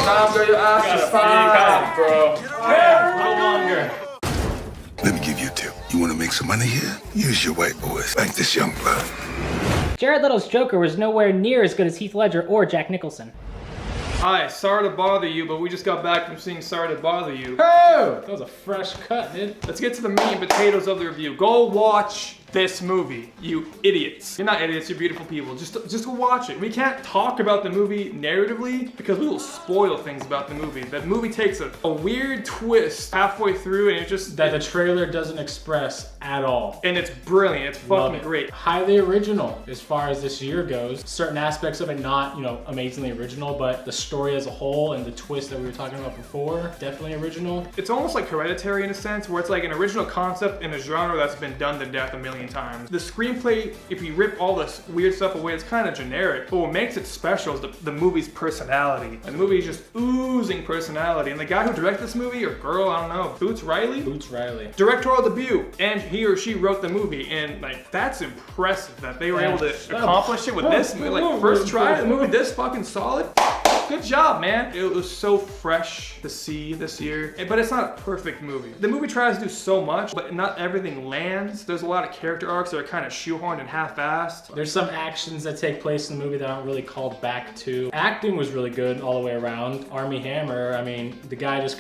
Time, girl, your ass is fine, bro. Yeah, a little longer. Let me give you a tip. You want to make some money here? Use your white boys like this young blood. Jared Leto's Joker was nowhere near as good as Heath Ledger or Jack Nicholson. Hi, sorry to bother you, but we just got back from seeing Sorry to Bother You. Oh, that was a fresh cut, dude. Let's get to the meat and potatoes of the review. Go watch this movie, you idiots. You're not idiots, you're beautiful people. Just go watch it. We can't talk about the movie narratively because we will spoil things about the movie. The movie takes a weird twist halfway through and it just... That the trailer doesn't express at all. And it's brilliant, it's fucking great. Highly original as far as this year goes. Certain aspects of it not, you know, amazingly original, but the story as a whole and the twist that we were talking about before, definitely original. It's almost like Hereditary in a sense, where it's like an original concept in a genre that's been done to death a million times. The screenplay, if you rip all this weird stuff away, it's kind of generic. But what makes it special is the movie's personality. And the movie is just oozing personality. And the guy who directed this movie, or girl, I don't know, Boots Riley? Boots Riley. Directorial debut. And he or she wrote the movie. And like, that's impressive that they were able to accomplish it with this movie. Like, first try, the movie this fucking solid. Good job, man. It was so fresh to see this year, but it's not a perfect movie. The movie tries to do so much, but not everything lands. There's a lot of character arcs that are kind of shoehorned and half-assed. There's some actions that take place in the movie that aren't really called back to. Acting was really good all the way around. Armie Hammer, I mean, the guy just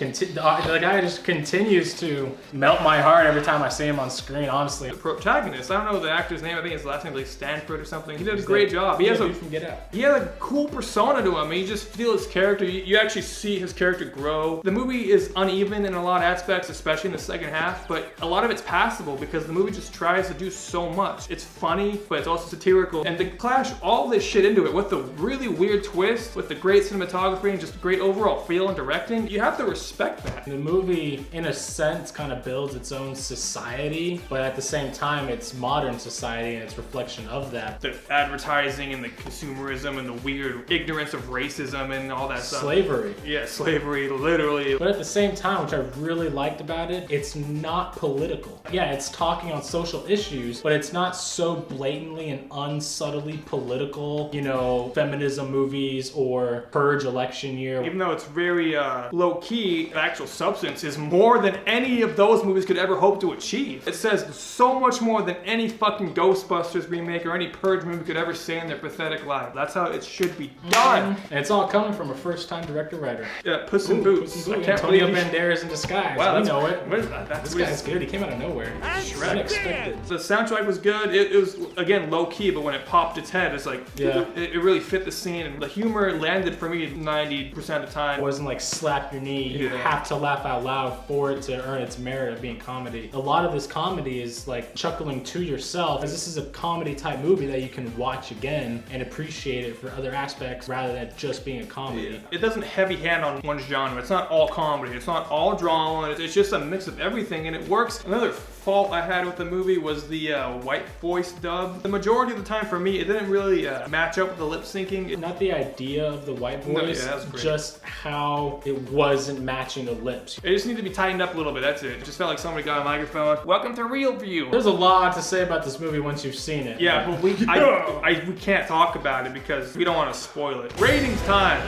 continues to melt my heart every time I see him on screen, honestly. The protagonist, I don't know the actor's name, I think his last name is like Stanford or something. He did a great job. He has a cool persona to him. He just feel his character. You actually see his character grow. The movie is uneven in a lot of aspects, especially in the second half, but a lot of it's passable because the movie just tries to do so much. It's funny, but it's also satirical. And to clash all this shit into it with the really weird twist, with the great cinematography and just great overall feel and directing, you have to respect that. The movie, in a sense, kind of builds its own society, but at the same time, it's modern society and its reflection of that. The advertising and the consumerism and the weird ignorance of racism and all that stuff. Slavery. Yeah, slavery, literally. But at the same time, which I really liked about it, it's not political. Yeah, it's talking on social issues, but it's not so blatantly and unsubtly political, you know, feminism movies or Purge election year. Even though it's very low-key, the actual substance is more than any of those movies could ever hope to achieve. It says so much more than any fucking Ghostbusters remake or any Purge movie could ever say in their pathetic life. That's how it should be done. And it's all coming from a first-time director-writer. Yeah, Puss in Boots. I can't believe Banderas in disguise. Wow, we know it. What is that? This guy's good. He came out of nowhere. Unexpected. The soundtrack was good. It was, again, low-key, but when it popped its head, it's like, yeah, it really fit the scene. And the humor landed for me 90% of the time. It wasn't like slap your knee. You have to laugh out loud for it to earn its merit of being comedy. A lot of this comedy is like chuckling to yourself, as this is a comedy-type movie that you can watch again and appreciate it for other aspects rather than just being a comedy. Yeah. It doesn't heavy hand on one genre. It's not all comedy. It's not all drama. It's just a mix of everything, and it works. Another fault I had with the movie was the white voice dub. The majority of the time for me, it didn't really match up with the lip syncing. Not the idea of the white voice, just how it wasn't matching the lips. It just needed to be tightened up a little bit, that's it. It just felt like somebody got a microphone. Welcome to Real View. There's a lot to say about this movie once you've seen it. Yeah, but we can't talk about it because we don't want to spoil it. Ratings time.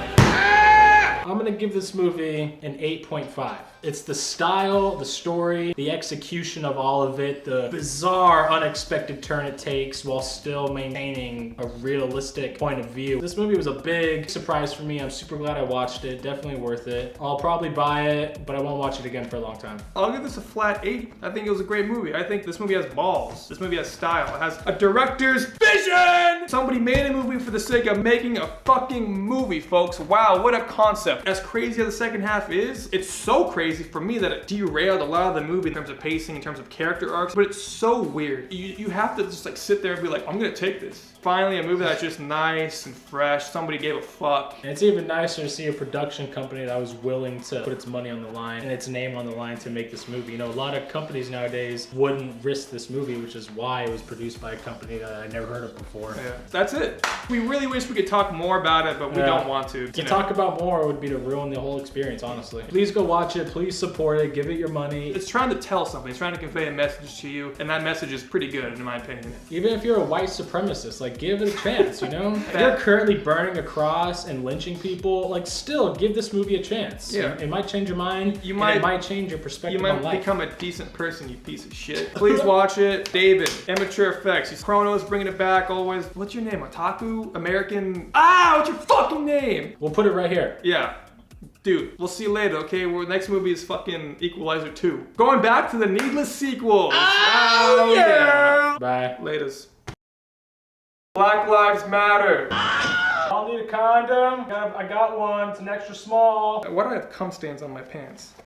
I'm gonna give this movie an 8.5. It's the style, the story, the execution of all of it, the bizarre, unexpected turn it takes while still maintaining a realistic point of view. This movie was a big surprise for me. I'm super glad I watched it. Definitely worth it. I'll probably buy it, but I won't watch it again for a long time. I'll give this a flat 8. I think it was a great movie. I think this movie has balls. This movie has style. It has a director's vision! Somebody made a movie for the sake of making a fucking movie, folks. Wow, what a concept. As crazy as the second half is, it's so crazy for me that it derailed a lot of the movie in terms of pacing, in terms of character arcs, but it's so weird. You have to just like sit there and be like, I'm gonna take this. Finally, a movie that's just nice and fresh. Somebody gave a fuck. And it's even nicer to see a production company that was willing to put its money on the line and its name on the line to make this movie. You know, a lot of companies nowadays wouldn't risk this movie, which is why it was produced by a company that I never heard of before. Yeah, that's it. We really wish we could talk more about it, but we don't want to. To talk about more would be to ruin the whole experience, honestly. Please go watch it. Please support it. Give it your money. It's trying to tell something. It's trying to convey a message to you, and that message is pretty good, in my opinion. Even if you're a white supremacist, like, Like, give it a chance, you know? If you're currently burning a cross and lynching people, like, still give this movie a chance. Yeah. It might change your mind. It might change your perspective on life. You might become a decent person, you piece of shit. Please watch it. David, Immature Effects. He's Chronos, bringing it back always. What's your name? Otaku? American? What's your fucking name? We'll put it right here. Yeah. Dude, we'll see you later, okay? Next movie is fucking Equalizer 2. Going back to the needless sequels. Oh yeah! Bye. Laters. Black Lives Matter. I'll need a condom. I got one. It's an extra small. Why do I have cum stains on my pants?